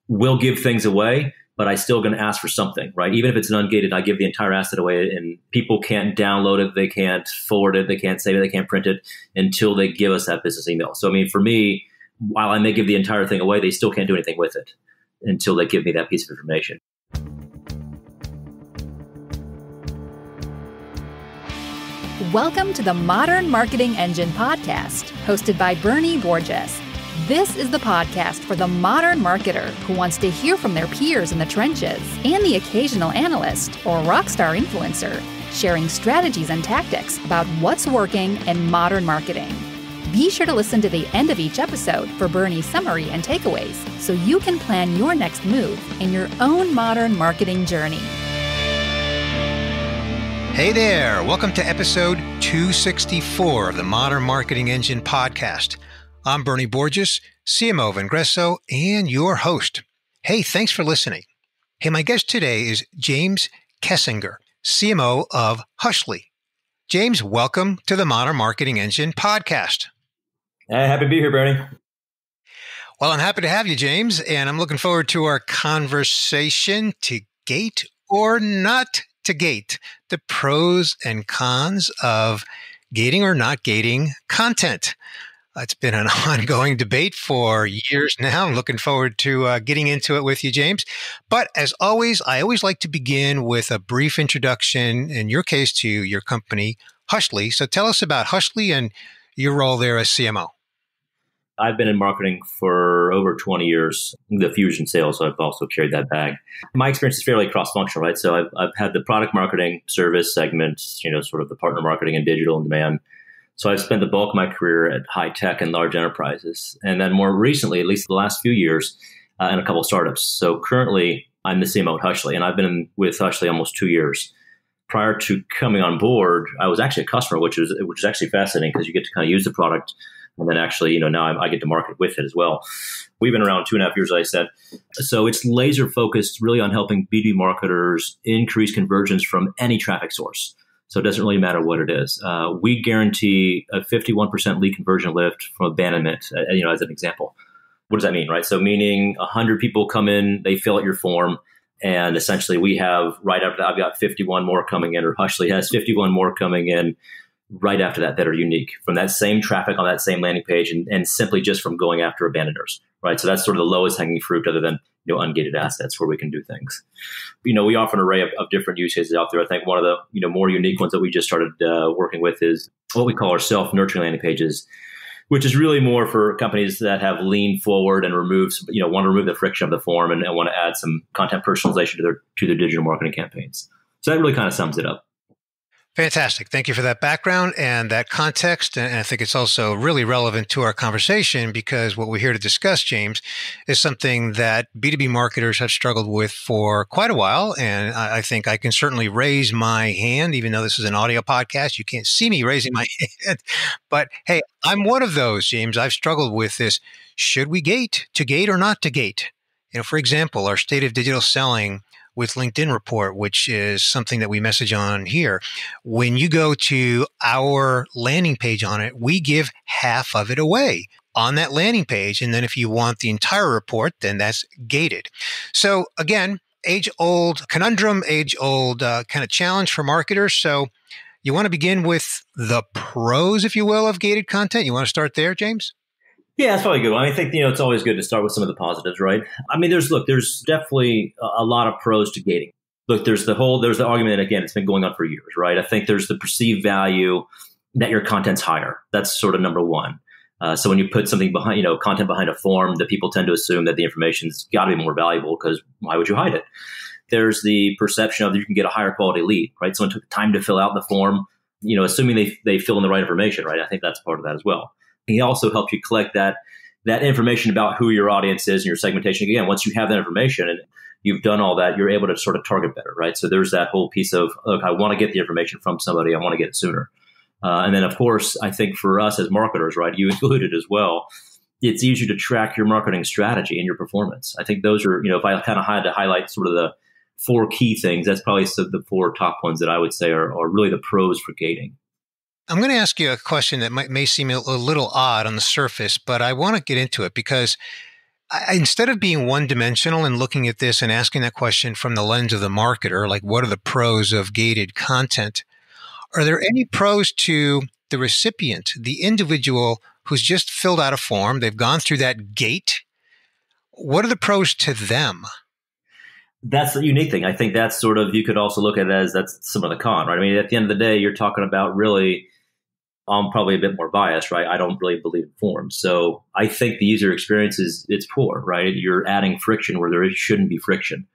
will give things away, but I still going to ask for something, right? Even if it's an ungated, I give the entire asset away and people can't download it, they can't forward it, they can't save it, they can't print it until they give us that business email. So, I mean, for me, while I may give the entire thing away, they still can't do anything with it until they give me that piece of information. Welcome to the Modern Marketing Engine podcast, hosted by Bernie Borges. This is the podcast for the modern marketer who wants to hear from their peers in the trenches and the occasional analyst or rockstar influencer sharing strategies and tactics about what's working in modern marketing. Be sure to listen to the end of each episode for Bernie's summary and takeaways so you can plan your next move in your own modern marketing journey. Hey there, welcome to episode 264 of the Modern Marketing Engine podcast. I'm Bernie Borges, CMO of Vengreso, and your host. Hey, thanks for listening. Hey, my guest today is James Kessinger, CMO of Hushly. James, welcome to the Modern Marketing Engine podcast. Hey, happy to be here, Bernie. Well, I'm happy to have you, James, and I'm looking forward to our conversation to gate or not to gate, the pros and cons of gating or not gating content. It's been an ongoing debate for years now. I'm looking forward to getting into it with you, James. But as always, I always like to begin with a brief introduction, in your case, to your company, Hushly. So tell us about Hushly and your role there as CMO. I've been in marketing for over 20 years, the fusion sales, so I've also carried that bag. My experience is fairly cross-functional, right? So I've had the product marketing service segments, sort of the partner marketing and digital and demand. So I've spent the bulk of my career at high tech and large enterprises. And then more recently, at least the last few years, in a couple of startups. So currently, I'm the CMO at Hushly, and I've been with Hushly almost 2 years. Prior to coming on board, I was actually a customer, which is actually fascinating because you get to kind of use the product. And then actually, now I get to market with it as well. We've been around 2.5 years, as I said. So it's laser focused really on helping B2B marketers increase conversions from any traffic source. So it doesn't really matter what it is. We guarantee a 51% lead conversion lift from abandonment, as an example. What does that mean, right? So meaning 100 people come in, they fill out your form, and essentially we have right after that, I've got 51 more coming in, or Hushly has 51 more coming in right after that are unique from that same traffic on that same landing page and simply just from going after abandoners, right? So that's sort of the lowest hanging fruit other than ungated assets where we can do things. We offer an array of different use cases out there. I think one of the more unique ones that we just started working with is what we call our self-nurturing landing pages, which is really more for companies that have leaned forward and want to remove the friction of the form and want to add some content personalization to their digital marketing campaigns. So that really kind of sums it up. Fantastic. Thank you for that background and that context. And I think it's also really relevant to our conversation because what we're here to discuss, James, is something that B2B marketers have struggled with for quite a while. And I think I can certainly raise my hand, even though this is an audio podcast. You can't see me raising my hand. But hey, I'm one of those, James. I've struggled with this. Should we gate, to gate or not to gate? For example, our State of Digital Selling with LinkedIn report, which is something that we message on here. When you go to our landing page on it, we give half of it away on that landing page. And then if you want the entire report, then that's gated. So again, age-old conundrum, age-old kind of challenge for marketers. So you want to begin with the pros, if you will, of gated content. You want to start there, James? Yeah, that's probably a good one. I think, it's always good to start with some of the positives, right? I mean, there's definitely a lot of pros to gating. Look, there's the argument that, again, it's been going on for years, right? I think there's the perceived value that your content's higher. That's sort of number one. So when you put something behind, content behind a form, that people tend to assume that the information's got to be more valuable because why would you hide it? There's the perception of that you can get a higher quality lead, right? Someone took the time to fill out the form, assuming they fill in the right information, right? I think that's part of that as well. He also helps you collect that information about who your audience is and your segmentation. Again, once you have that information and you've done all that, you're able to sort of target better, right? So there's that whole piece of, look, I want to get the information from somebody. I want to get it sooner. And then, of course, I think for us as marketers, right, you included as well, it's easier to track your marketing strategy and your performance. I think those are, if I kind of had to highlight sort of the 4 key things, that's probably the 4 top ones that I would say are really the pros for gating. I'm going to ask you a question that may seem a little odd on the surface, but I want to get into it because Instead of being one dimensional and looking at this and asking that question from the lens of the marketer, like what are the pros of gated content? Are there any pros to the recipient, the individual who's just filled out a form? They've gone through that gate. What are the pros to them? That's the unique thing. I think that's sort of, you could also look at it as that's some of the con, right? I mean, at the end of the day, you're talking about really, I'm probably a bit more biased, right? I don't really believe in forms. So I think the user experience it's poor, right? You're adding friction where there shouldn't be friction.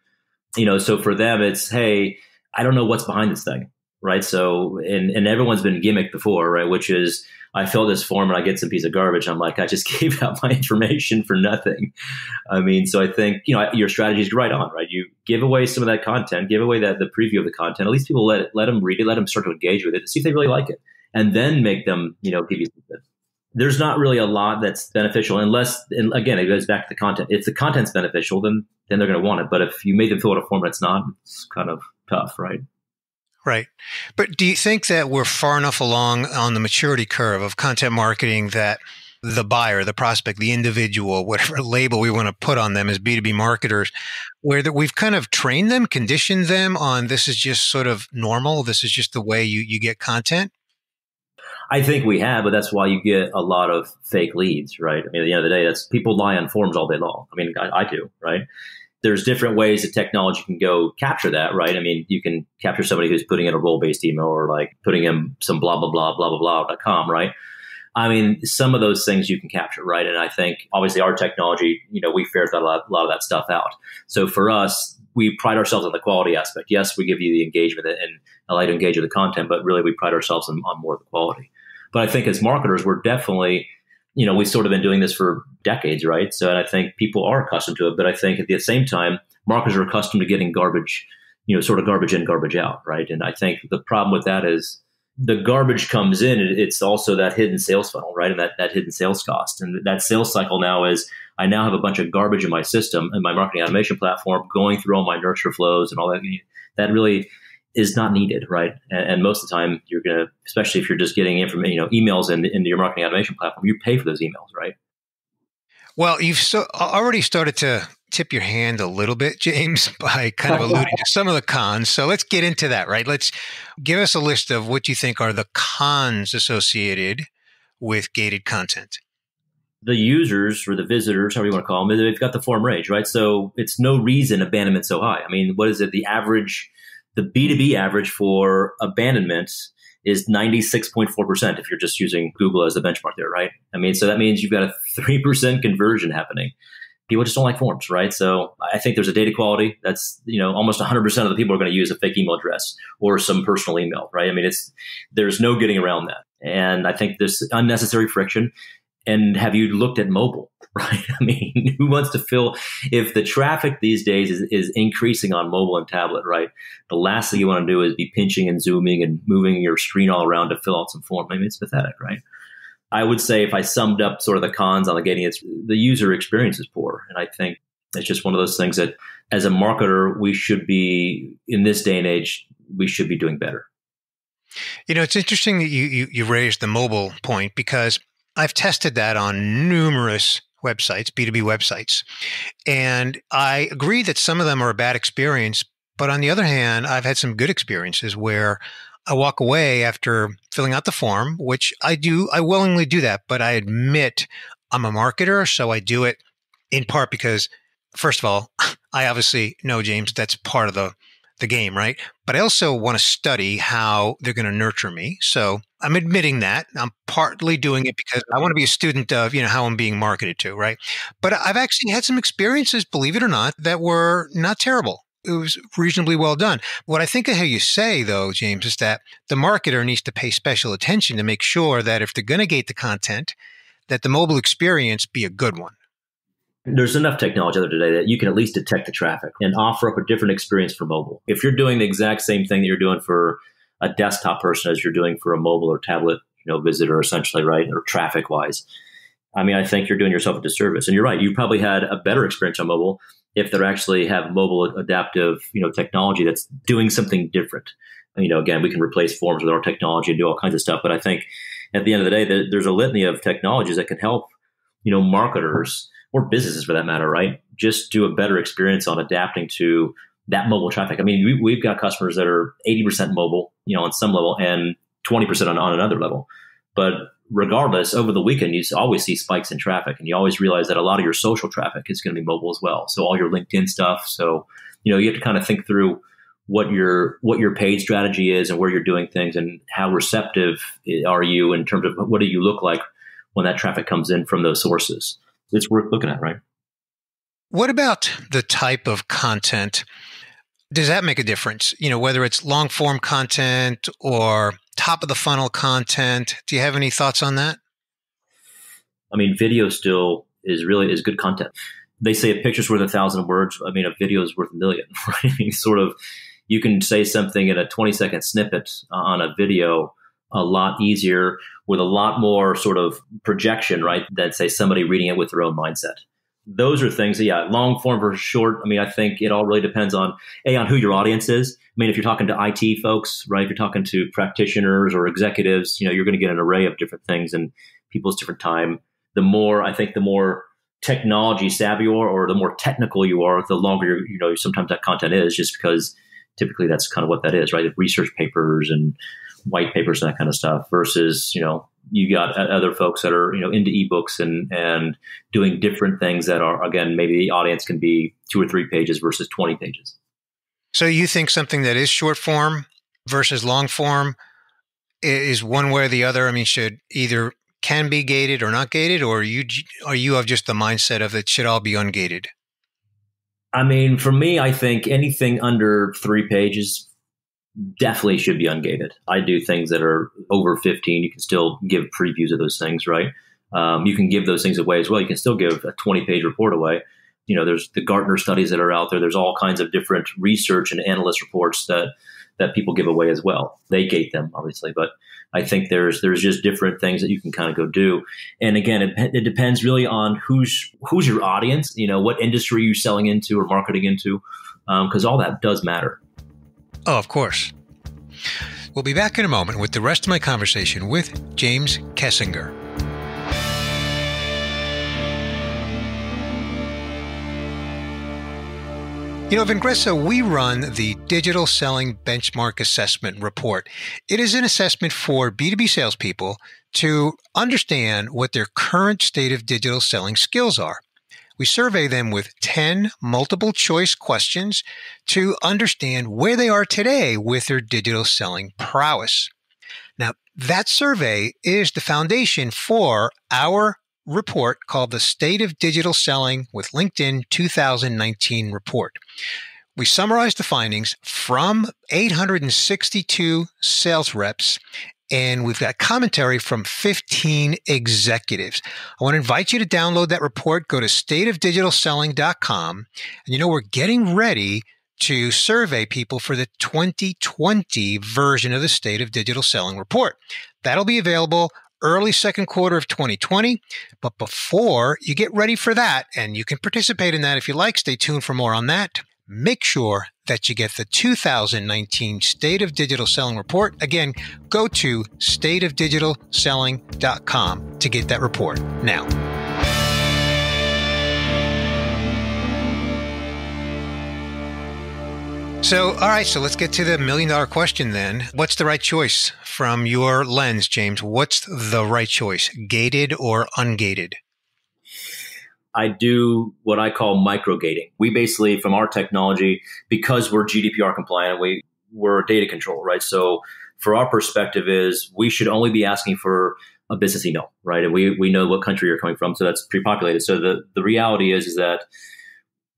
So for them, it's, hey, I don't know what's behind this thing, right? So, and everyone's been gimmicked before, right? Which is, I fill this form and I get some piece of garbage. I'm like, I just gave out my information for nothing. I mean, so I think, your strategy is right on, right? You give away some of that content, give away the preview of the content. At least people let them read it, let them start to engage with it, see if they really like it. And then make them, give you something. There's not really a lot that's beneficial unless, and again, it goes back to the content. If the content's beneficial, then they're going to want it. But if you made them fill out a form that's not, it's kind of tough, right? Right. But do you think that we're far enough along on the maturity curve of content marketing that the buyer, the prospect, the individual, whatever label we want to put on them as B2B marketers, where that we've kind of trained them, conditioned them on this is just sort of normal, this is just the way you get content? I think we have, but that's why you get a lot of fake leads, right? I mean, at the end of the day, that's people lie on forums all day long. I mean, I do, right? There's different ways that technology can go capture that, right? I mean, you can capture somebody who's putting in a role-based email or like putting in some blah, blah, blah, blah, blah, blah.com, right? I mean, some of those things you can capture, right? And I think obviously our technology, we ferret a lot of that stuff out. So for us, we pride ourselves on the quality aspect. Yes, we give you the engagement and allow you to engage with the content, but really we pride ourselves on more of the quality. But I think as marketers, we're definitely, we've sort of been doing this for decades, right? So, and I think people are accustomed to it. But I think at the same time, marketers are accustomed to getting garbage, sort of garbage in, garbage out, right? And I think the problem with that is the garbage comes in. It's also that hidden sales funnel, right? And that hidden sales cost. And that sales cycle now is, I now have a bunch of garbage in my system and my marketing automation platform going through all my nurture flows and all that. That really is not needed, right? And most of the time, you're going to, especially if you're just getting information, emails into your marketing automation platform, you pay for those emails, right? Well, you've already started to tip your hand a little bit, James, by kind of alluding to some of the cons. So let's get into that, right? Let's give us a list of what you think are the cons associated with gated content. The users or the visitors, however you want to call them, they've got the form rage, right? So it's no reason abandonment's so high. I mean, what is it? The B2B average for abandonment is 96.4% if you're just using Google as the benchmark there, right? I mean, so that means you've got a 3% conversion happening. People just don't like forms, right? So I think there's a data quality that's, almost 100% of the people are going to use a fake email address or some personal email, right? I mean, there's no getting around that. And I think there's unnecessary friction. And have you looked at mobile, right? I mean, who wants to if the traffic these days is increasing on mobile and tablet, right? The last thing you want to do is be pinching and zooming and moving your screen all around to fill out some form. I mean, it's pathetic, right? I would say if I summed up sort of the cons on the gating, it's the user experience is poor. And I think it's just one of those things that as a marketer, we should be, in this day and age, we should be doing better. It's interesting that you raised the mobile point because I've tested that on numerous websites, B2B websites. And I agree that some of them are a bad experience. But on the other hand, I've had some good experiences where I walk away after filling out the form, which I willingly do that. But I admit I'm a marketer, so I do it in part because, first of all, I obviously know, James, that's part of the game, right? But I also want to study how they're going to nurture me. So I'm admitting that. I'm partly doing it because I want to be a student of, how I'm being marketed to, right? But I've actually had some experiences, believe it or not, that were not terrible. It was reasonably well done. What I think of how you say, though, James, is that the marketer needs to pay special attention to make sure that if they're going to gate the content, that the mobile experience be a good one. There's enough technology out there today that you can at least detect the traffic and offer up a different experience for mobile. If you're doing the exact same thing that you're doing for a desktop person as you're doing for a mobile or tablet, visitor, essentially, right, or traffic-wise, I mean, I think you're doing yourself a disservice. And you're right, you probably had a better experience on mobile if they actually have mobile adaptive, technology that's doing something different. Again, we can replace forms with our technology and do all kinds of stuff. But I think at the end of the day, there's a litany of technologies that can help, marketers or businesses for that matter, right? Just do a better experience on adapting to that mobile traffic. I mean, we've got customers that are 80% mobile, on some level, and 20% on another level. But regardless, over the weekend, you always see spikes in traffic, and you always realize that a lot of your social traffic is going to be mobile as well. So all your LinkedIn stuff. So, you have to kind of think through what your paid strategy is and where you're doing things and how receptive are you in terms of what do you look like when that traffic comes in from those sources. It's worth looking at, right? What about the type of content? Does that make a difference? Whether it's long form content or top of the funnel content. Do you have any thoughts on that? I mean, video still is good content. They say a picture's worth 1,000 words. I mean, a video is worth 1,000,000, right? I mean, sort of, you can say something in a 20-second snippet on a video a lot easier with a lot more sort of projection, right? Than say somebody reading it with their own mindset. Those are things that, long form versus short. I mean, I think it all really depends on who your audience is. I mean, if you're talking to IT folks, right? If you're talking to practitioners or executives, you're going to get an array of different things and people's different time. The more technology savvy you are, or the more technical you are, the longer sometimes that content is, just because typically that's kind of what that is, right? Research papers and white papers and that kind of stuff versus, you got other folks that are, into ebooks and doing different things that are, again, maybe the audience can be 2 or 3 pages versus 20 pages. So you think something that is short form versus long form is one way or the other? I mean, can be gated or not gated, or are you of just the mindset of it should all be ungated? I mean, for me, I think anything under 3 pages definitely should be ungated. I do things that are over 15. You can still give previews of those things, right? You can give those things away as well. You can still give a 20-page report away. There's the Gartner studies that are out there. There's all kinds of different research and analyst reports that people give away as well. They gate them, obviously, but I think there's just different things that you can kind of go do. And again, it depends really on who's your audience, what industry you're selling into or marketing into, because all that does matter. Oh, of course. We'll be back in a moment with the rest of my conversation with James Kessinger. Vengreso, we run the Digital Selling Benchmark Assessment Report. It is an assessment for B2B salespeople to understand what their current state of digital selling skills are. We survey them with 10 multiple choice questions to understand where they are today with their digital selling prowess. Now, that survey is the foundation for our report called the State of Digital Selling with LinkedIn 2019 report. We summarize the findings from 862 sales reps, and we've got commentary from 15 executives. I want to invite you to download that report. Go to stateofdigitalselling.com. And we're getting ready to survey people for the 2020 version of the State of Digital Selling report. That'll be available early second quarter of 2020. But before you get ready for that, and you can participate in that if you like, stay tuned for more on that. Make sure that you get the 2019 State of Digital Selling report. Again, go to stateofdigitalselling.com to get that report now. So, all right, so let's get to the $1 million question then. What's the right choice from your lens, James? What's the right choice, gated or ungated? I do what I call microgating. We basically, from our technology, because we're GDPR compliant, we're data control, right? So for our perspective is we should only be asking for a business email, right? And we know what country you're coming from, so that's pre-populated. So the reality is that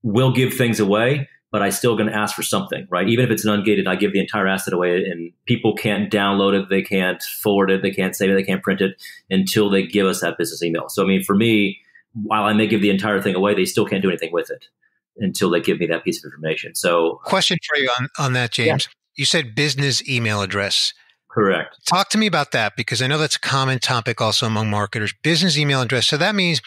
we'll give things away, but I'm still going to ask for something, right? Even if it's an ungated, I give the entire asset away, and people can't download it, they can't forward it, they can't save it, they can't print it until they give us that business email. So I mean, for me, while I may give the entire thing away, they still can't do anything with it until they give me that piece of information. So, question for you on that, James. Yeah. You said business email address. Correct. Talk to me about that, because I know that's a common topic also among marketers, business email address. So that means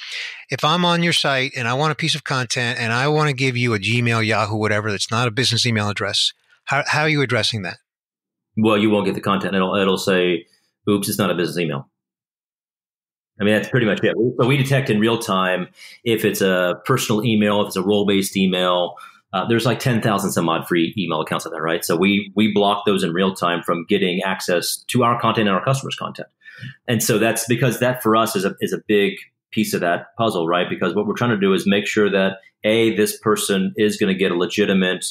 if I'm on your site and I want a piece of content and I want to give you a Gmail, Yahoo, whatever, that's not a business email address, how are you addressing that? Well, you won't get the content. It'll say, oops, it's not a business email. I mean, that's pretty much it. So we detect in real time if it's a personal email, if it's a role-based email. There's like 10,000 some odd free email accounts out there, right? So we block those in real time from getting access to our content and our customers' content. And so that's because that for us is a big piece of that puzzle, right? Because what we're trying to do is make sure that this person is going to get a legitimate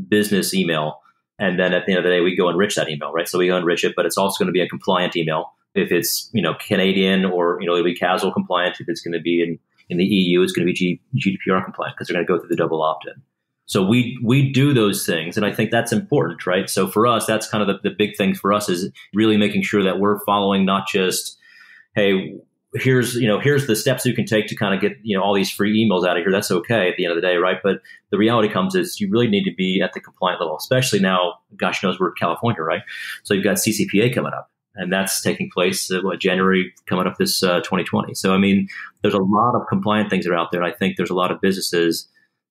business email. And then at the end of the day, we go enrich that email, right? So we go enrich it, but it's also going to be a compliant email. If it's, Canadian or, it'll be casual compliant. If it's going to be in the EU, it's going to be GDPR compliant because they're going to go through the double opt-in. So we do those things. And I think that's important, right? So for us, that's kind of the big thing for us is really making sure that we're following not just, hey, here's the steps you can take to kind of get, all these free emails out of here. That's okay at the end of the day, right? But the reality comes is you really need to be at the compliant level, especially now, gosh knows we're in California, right? So you've got CCPA coming up. And that's taking place, January coming up this 2020. So, I mean, there's a lot of compliant things that are out there. And I think there's a lot of businesses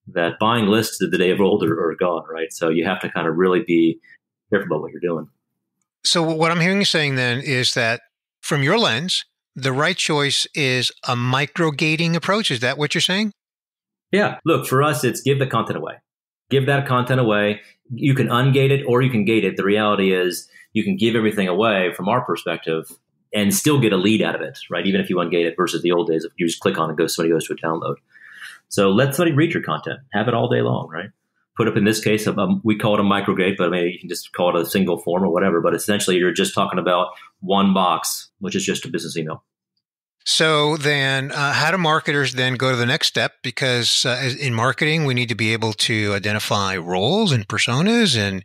that buying lists of the day of old are gone, right? So you have to kind of really be careful about what you're doing. So what I'm hearing you saying then is that from your lens, the right choice is a micro-gating approach. Is that what you're saying? Yeah. Look, for us, it's give the content away. Give that content away. You can ungate it or you can gate it. The reality is you can give everything away from our perspective and still get a lead out of it, right? Even if you ungate it versus the old days, if you just click on it, somebody goes to a download. So let somebody read your content. Have it all day long, right? Put up in this case, we call it a microgate, but maybe you can just call it a single form or whatever. But essentially, you're just talking about one box, which is just a business email. So then how do marketers then go to the next step? Because in marketing, we need to be able to identify roles and personas and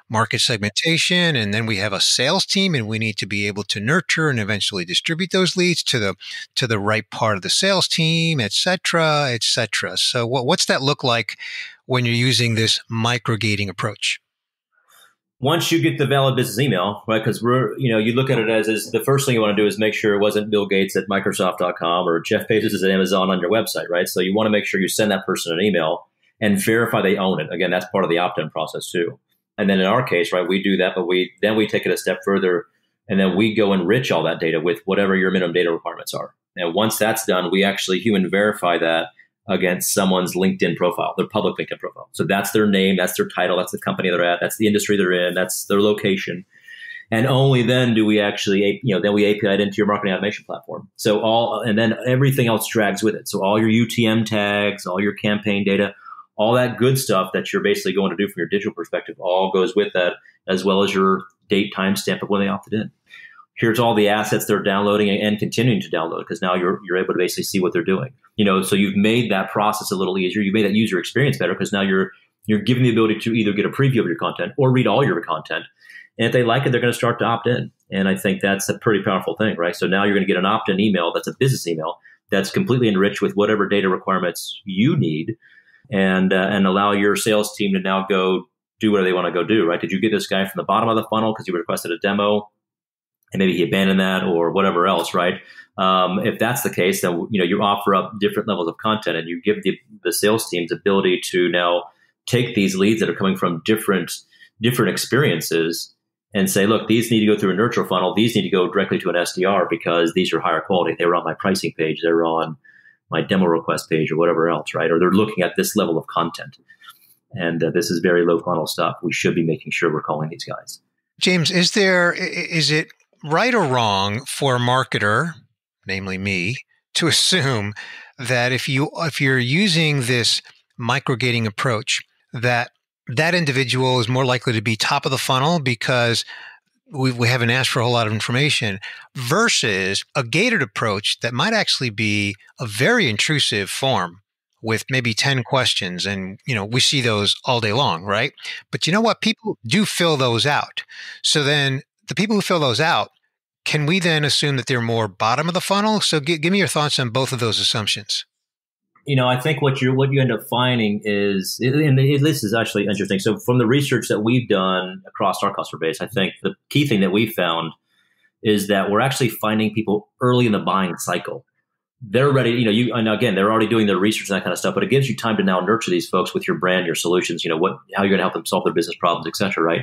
market segmentation. And then we have a sales team and we need to be able to nurture and eventually distribute those leads to the right part of the sales team, et cetera, et cetera. So what's that look like when you're using this microgating approach? Once you get the valid business email, right? Because you look at it as the first thing you want to do is make sure it wasn't Bill Gates at Microsoft.com or Jeff Bezos at Amazon on your website, right? So you want to make sure you send that person an email and verify they own it. Again, that's part of the opt-in process too. And then in our case, right, we do that, but we take it a step further and then we go enrich all that data with whatever your minimum data requirements are. And once that's done, we actually human verify that against someone's LinkedIn profile, their public LinkedIn profile. So that's their name, that's their title, that's the company they're at, that's the industry they're in, that's their location. And only then do we actually, then we API it into your marketing automation platform. And then everything else drags with it. So all your UTM tags, all your campaign data, all that good stuff that you're basically going to do from your digital perspective all goes with that, as well as your date timestamp of when they opted in. Here's all the assets they're downloading and continuing to download because now you're able to basically see what they're doing. So you've made that process a little easier. You made that user experience better because now you're given the ability to either get a preview of your content or read all your content. And if they like it, they're going to start to opt in. And I think that's a pretty powerful thing, right? So now you're going to get an opt-in email that's a business email that's completely enriched with whatever data requirements you need and allow your sales team to now go do whatever they want to go do, right? Did you get this guy from the bottom of the funnel because you requested a demo? And maybe he abandoned that or whatever else, right? If that's the case, then you offer up different levels of content and you give the sales teams ability to now take these leads that are coming from different experiences and say, look, these need to go through a nurture funnel. These need to go directly to an SDR because these are higher quality. They were on my pricing page. They're on my demo request page or whatever else, right? Or they're looking at this level of content. And this is very low funnel stuff. We should be making sure we're calling these guys. James, is it right or wrong for a marketer, namely me, to assume that if you're using this microgating approach, that individual is more likely to be top of the funnel because we haven't asked for a whole lot of information versus a gated approach that might actually be a very intrusive form with maybe 10 questions. And, we see those all day long, right? But you know what? People do fill those out. So then the people who fill those out, can we then assume that they're more bottom of the funnel? So give me your thoughts on both of those assumptions. I think what you end up finding is, and this is actually interesting. So from the research that we've done across our customer base, I think the key thing that we found is that we're actually finding people early in the buying cycle. they're ready, and again, they're already doing their research and that kind of stuff, but it gives you time to now nurture these folks with your brand, your solutions, how you're going to help them solve their business problems, et cetera, right?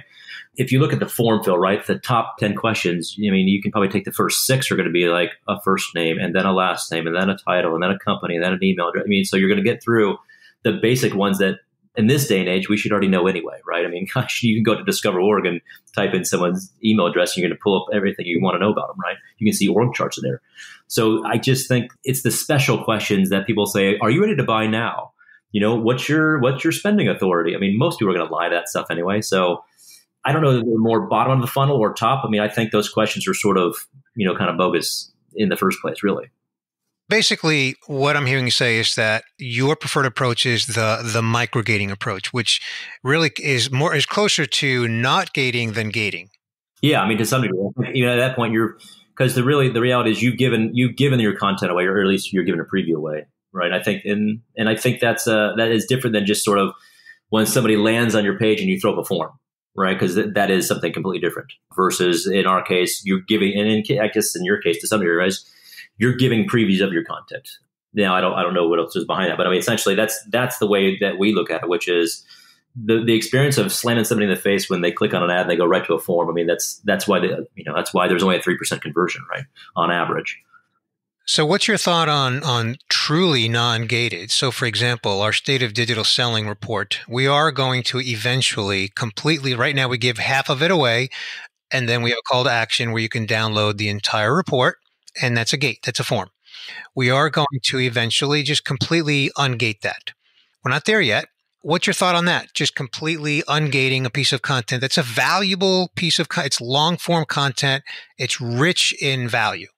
If you look at the form fill, right, the top 10 questions, you can probably take the first 6 are going to be like a first name and then a last name and then a title and then a company and then an email address. So you're going to get through the basic ones that in this day and age, we should already know anyway, right? Gosh, you can go to Discover.org and type in someone's email address and you're going to pull up everything you want to know about them, right? You can see org charts in there. So I just think it's the special questions that people say, are you ready to buy now? What's your spending authority? Most people are going to lie to that stuff anyway. So I don't know if they're more bottom of the funnel or top. I think those questions are sort of, kind of bogus in the first place, really. Basically, what I'm hearing you say is that your preferred approach is the micro-gating approach, which really is closer to not gating than gating. Yeah, to some degree. At that point, because the reality is you've given your content away, or at least you're giving a preview away, right? I think that is different than just sort of when somebody lands on your page and you throw up a form, right? Because that is something completely different. Versus in our case, you're giving, and I guess in your case to some degree, right? You're giving previews of your content. Now, I don't know what else is behind that, but essentially that's the way that we look at it, which is the experience of slamming somebody in the face when they click on an ad and they go right to a form. That's why that's why there's only a 3% conversion, right, on average. So what's your thought on truly non-gated? So for example, our State of Digital Selling report, we are going to eventually completely, right now we give half of it away, and then we have a call to action where you can download the entire report. And that's a gate. That's a form. We are going to eventually just completely ungate that. We're not there yet. What's your thought on that? Just completely ungating a piece of content that's a valuable piece of it's long form content. It's rich in value.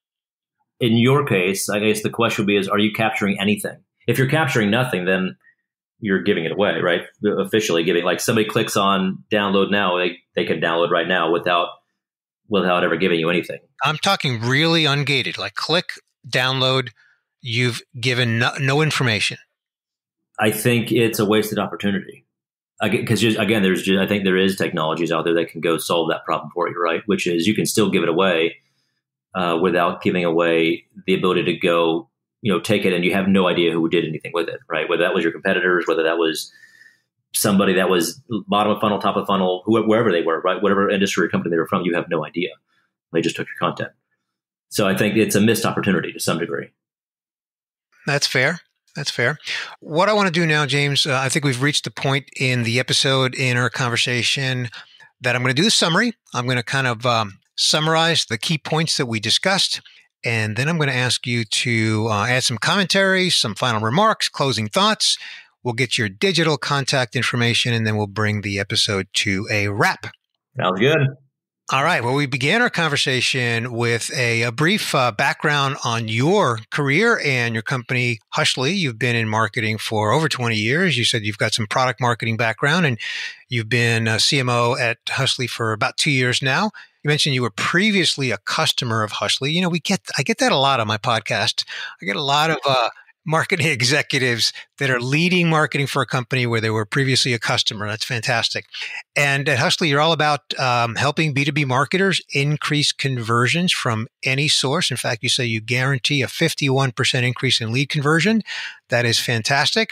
In your case, I guess the question would be are you capturing anything? If you're capturing nothing, then you're giving it away, right? Officially giving, like somebody clicks on download now, they can download right now without ever giving you anything. I'm talking really ungated, like click, download, you've given no information. I think it's a wasted opportunity. Because again, I think there is technologies out there that can go solve that problem for you, right? Which is you can still give it away without giving away the ability to go, take it and you have no idea who did anything with it, right? Whether that was your competitors, whether that was somebody that was bottom of funnel, top of funnel, wherever they were, right? Whatever industry or company they were from, you have no idea. They just took your content. So I think it's a missed opportunity to some degree. That's fair. That's fair. What I want to do now, James, I think we've reached the point in the episode in our conversation that I'm going to do the summary. I'm going to kind of summarize the key points that we discussed. And then I'm going to ask you to add some commentary, some final remarks, closing thoughts. We'll get your digital contact information, and then we'll bring the episode to a wrap. Sounds good. All right. Well, we began our conversation with a brief background on your career and your company, Hushly. You've been in marketing for over 20 years. You said you've got some product marketing background, and you've been a CMO at Hushly for about 2 years now. You mentioned you were previously a customer of Hushly. I get that a lot on my podcast. I get a lot of marketing executives that are leading marketing for a company where they were previously a customer. That's fantastic. And at Hushly, you're all about helping B2B marketers increase conversions from any source. In fact, you say you guarantee a 51% increase in lead conversion. That is fantastic.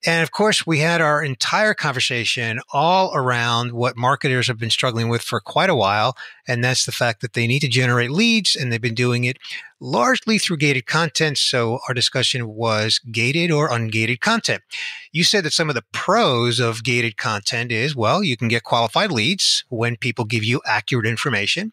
And of course, we had our entire conversation all around what marketers have been struggling with for quite a while. And that's the fact that they need to generate leads, and they've been doing it largely through gated content. So our discussion was gated or ungated content. You said that some of the pros of gated content is, well, you can get qualified leads when people give you accurate information.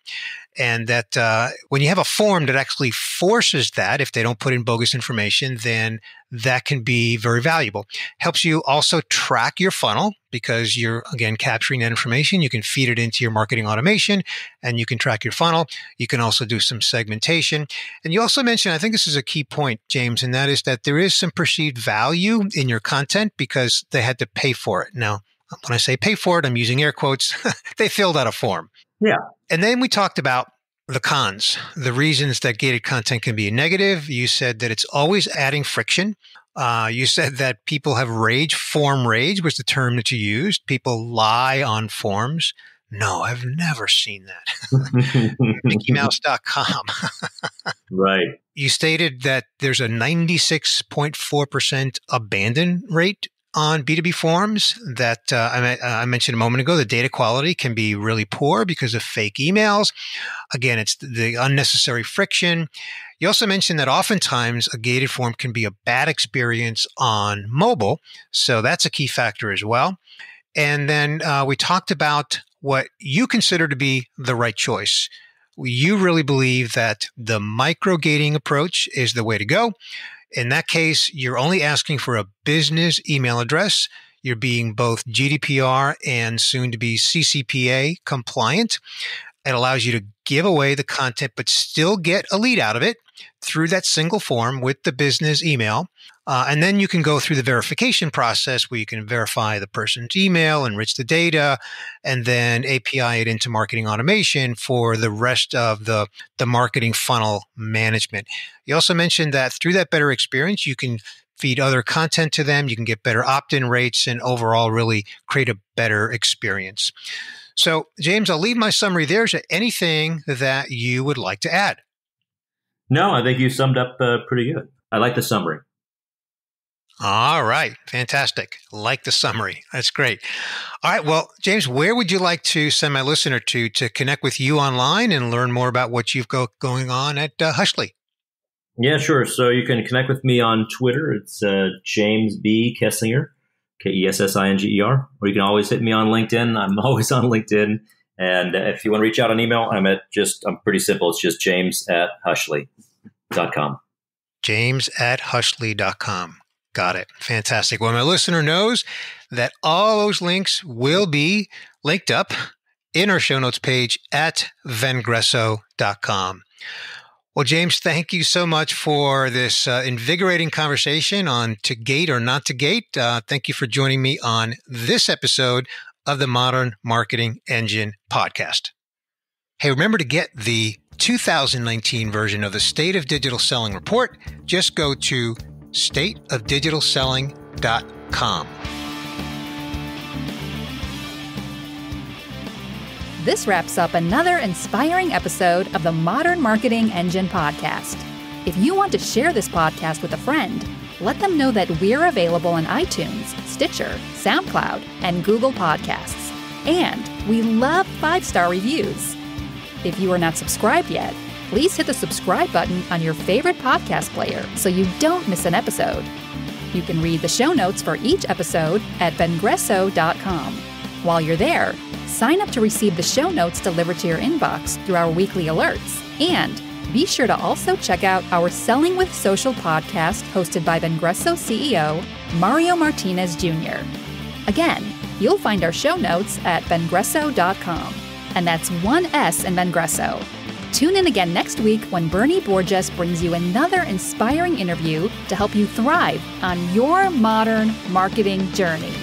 And that when you have a form that actually forces that, if they don't put in bogus information, then that can be very valuable. Helps you also track your funnel because you're, again, capturing that information. You can feed it into your marketing automation and you can track your funnel. You can also do some segmentation. And you also mentioned, I think this is a key point, James, and that is that there is some perceived value in your content because they had to pay for it. Now, when I say pay for it, I'm using air quotes. They filled out a form. Yeah. And then we talked about the cons, the reasons that gated content can be negative. You said that it's always adding friction. You said that people have rage. Form rage was the term that you used. People lie on forms. No, I've never seen that. MickeyMouse.com. Right. you stated that there's a 96.4% abandon rate on B2B forms that I mentioned a moment ago. The data quality can be really poor because of fake emails. Again, it's the unnecessary friction. You also mentioned that oftentimes a gated form can be a bad experience on mobile. So that's a key factor as well. And then we talked about what you consider to be the right choice. You really believe that the micro-gating approach is the way to go. In that case, you're only asking for a business email address. You're being both GDPR and soon to be CCPA compliant. It allows you to give away the content, but still get a lead out of it through that single form with the business email. And then you can go through the verification process where you can verify the person's email, enrich the data, and then API it into marketing automation for the rest of the marketing funnel management. You also mentioned that through that better experience, you can feed other content to them, you can get better opt-in rates, and overall really create a better experience. So, James, I'll leave my summary there. Is there anything that you would like to add? No, I think you summed up pretty good. I like the summary. All right. Fantastic. Like the summary. That's great. All right. Well, James, where would you like to send my listener to connect with you online and learn more about what you've got going on at Hushly? Yeah, sure. So you can connect with me on Twitter. It's James B. Kessinger, Kessinger, or you can always hit me on LinkedIn. I'm always on LinkedIn. And if you want to reach out on email, I'm pretty simple. It's just james@hushly.com. James@hushly.com. Got it. Fantastic. Well, my listener knows that all those links will be linked up in our show notes page at Vengreso.com. Well, James, thank you so much for this invigorating conversation on to gate or not to gate. Thank you for joining me on this episode of the Modern Marketing Engine podcast. Hey, remember to get the 2019 version of the State of Digital Selling report. Just go to stateofdigitalselling.com. This wraps up another inspiring episode of the Modern Marketing Engine podcast. If you want to share this podcast with a friend, let them know that we're available on iTunes, Stitcher, SoundCloud, and Google Podcasts. And we love 5-star reviews. If you are not subscribed yet, please hit the subscribe button on your favorite podcast player so you don't miss an episode. You can read the show notes for each episode at Vengreso.com. While you're there, sign up to receive the show notes delivered to your inbox through our weekly alerts. And be sure to also check out our Selling with Social podcast hosted by Vengreso CEO Mario Martinez Jr. Again, you'll find our show notes at Vengreso.com. And that's one S in Vengreso. Tune in again next week when Bernie Borges brings you another inspiring interview to help you thrive on your modern marketing journey.